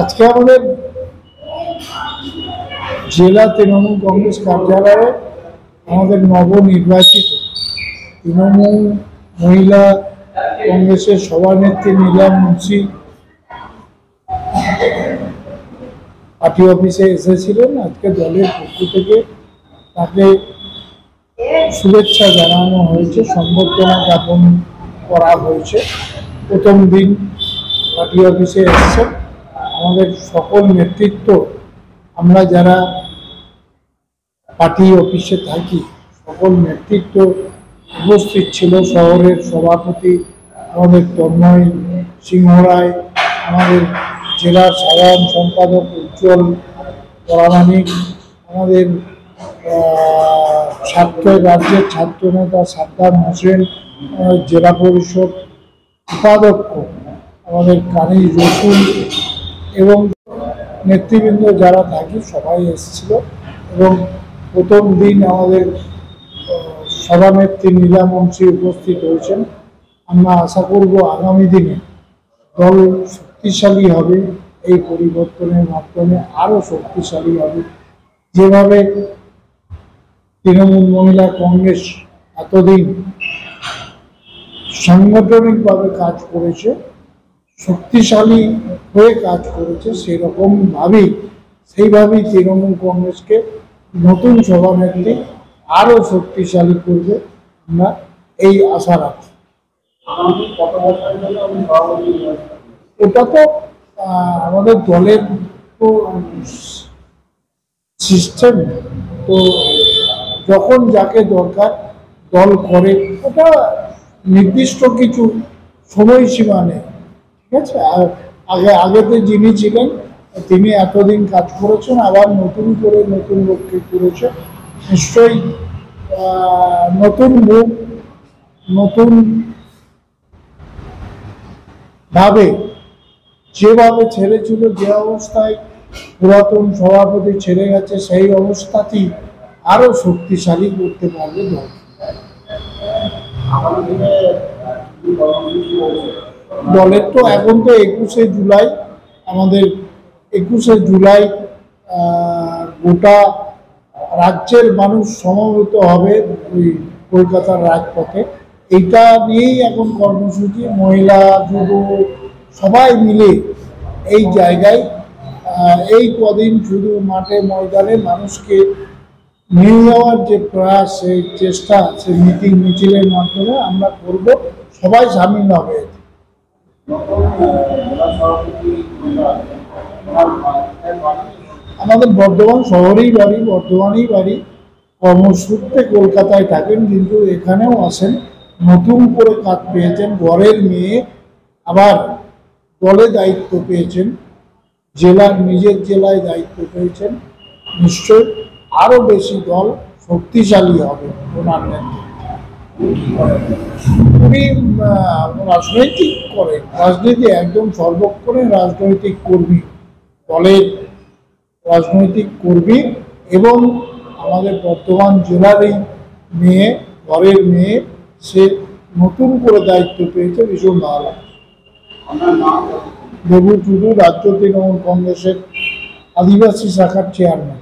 আজকে আমাদের জেলা তৃণমূল কংগ্রেস কার্যালয়ে আমাদের নবনির্বাচিত তৃণমূল মহিলা কংগ্রেসের সভানেত্রী নীলা মুন্সি পার্টি অফিসে এসেছিলেন। আজকে দলের পক্ষ থেকে তাকে শুভেচ্ছা জানানো হয়েছে, সম্বর্ধনা জ্ঞাপন করা হয়েছে। প্রথম দিন পার্টি অফিসে এসেছেন আমাদের সকল নেতৃত্ব, আমরা যারা পার্টি অফিসে থাকি সকল নেতৃত্ব উপস্থিত ছিল। শহরের সভাপতি আমাদের তন্ময় সিংহ রায়, আমাদের জেলার সাধারণ সম্পাদক উজ্জ্বল পরামানিক, আমাদের রাজ্যের ছাত্রনেতা সাদ্দাম হোসেন, জেলা পরিষদ উপাধ্যক্ষ আমাদের কানিজ রসুল এবং নেতৃবৃন্দ যারা থাকি সবাই এসেছিল। এবং প্রথম দিন আমাদের সভানেত্রী নীলা মুন্সি উপস্থিত হয়েছেন। আমরা আশা করব আগামী দিনে দল শক্তিশালী হবে, এই পরিবর্তনের মাধ্যমে আরও শক্তিশালী হবে। যেভাবে তৃণমূল মহিলা কংগ্রেস এতদিন সাংগঠনিকভাবে কাজ করেছে, শক্তিশালী হয়ে কাজ করেছে, সেইভাবেই তৃণমূল কংগ্রেসকে নতুন সভানেত্রী আরও শক্তিশালী করবে, আমরা এই আশা রাখি। ওটা তো আমাদের দলের তো সিস্টেম, তো যখন যাকে দরকার দল করে, ওটা নির্দিষ্ট কিছু সময়সীমা নেই, ঠিক আছে। আর আগেতে যিনি ছিলেন তিনি এতদিন কাজ করেছেন, আবার নতুন করে নতুন লোককে করেছে। নিশ্চয়ই নতুন মুখ, নতুন ভাবে যেভাবে ছেড়েছিল, যে অবস্থায় পুরাতন সভাপতি ছেড়ে গেছে, সেই অবস্থাতেই আরো শক্তিশালী করতে পারবে দল। দলের তো এখন তো 21শে জুলাই, আমাদের 21শে জুলাই গোটা রাজ্যের মানুষ সমবেত হবে ওই কলকাতার রাজপথে। এইটা নিয়েই এখন কর্মসূচি, মহিলা যুব সবাই মিলে এই জায়গায় এই কদিন শুধু মাঠে ময়দানে মানুষকে নিয়ে যাওয়ার যে প্রয়াস, সেই চেষ্টা, সেই মিটিং মিছিলের মাধ্যমে আমরা করব, সবাই সামিল হবে। আমাদের বর্ধমান শহরেই বাড়ি, বর্ধমানেই বাড়ি, কর্মসূত্রে কলকাতায় থাকেন, কিন্তু এখানেও আসেন। নতুন করে কাজ পেয়েছেন, ঘরের মেয়ে, আবার দলে দায়িত্ব পেয়েছেন, নিজের জেলায় দায়িত্ব পেয়েছেন। নিশ্চয় আরো বেশি দল শক্তিশালী হবে ওনার নেতৃত্বে। রাজনীতি একদম সর্বক্ষণে রাজনৈতিক কর্মী, দলের রাজনৈতিক কর্মী, এবং আমাদের বর্তমান জেলারই মেয়ে, ঘরের মেয়ে, সে নতুন করে দায়িত্ব পেয়েছে, ভীষণ ভালো। দেবু টুডু, রাজ্য তৃণমূল কংগ্রেসের আদিবাসী শাখার চেয়ারম্যান।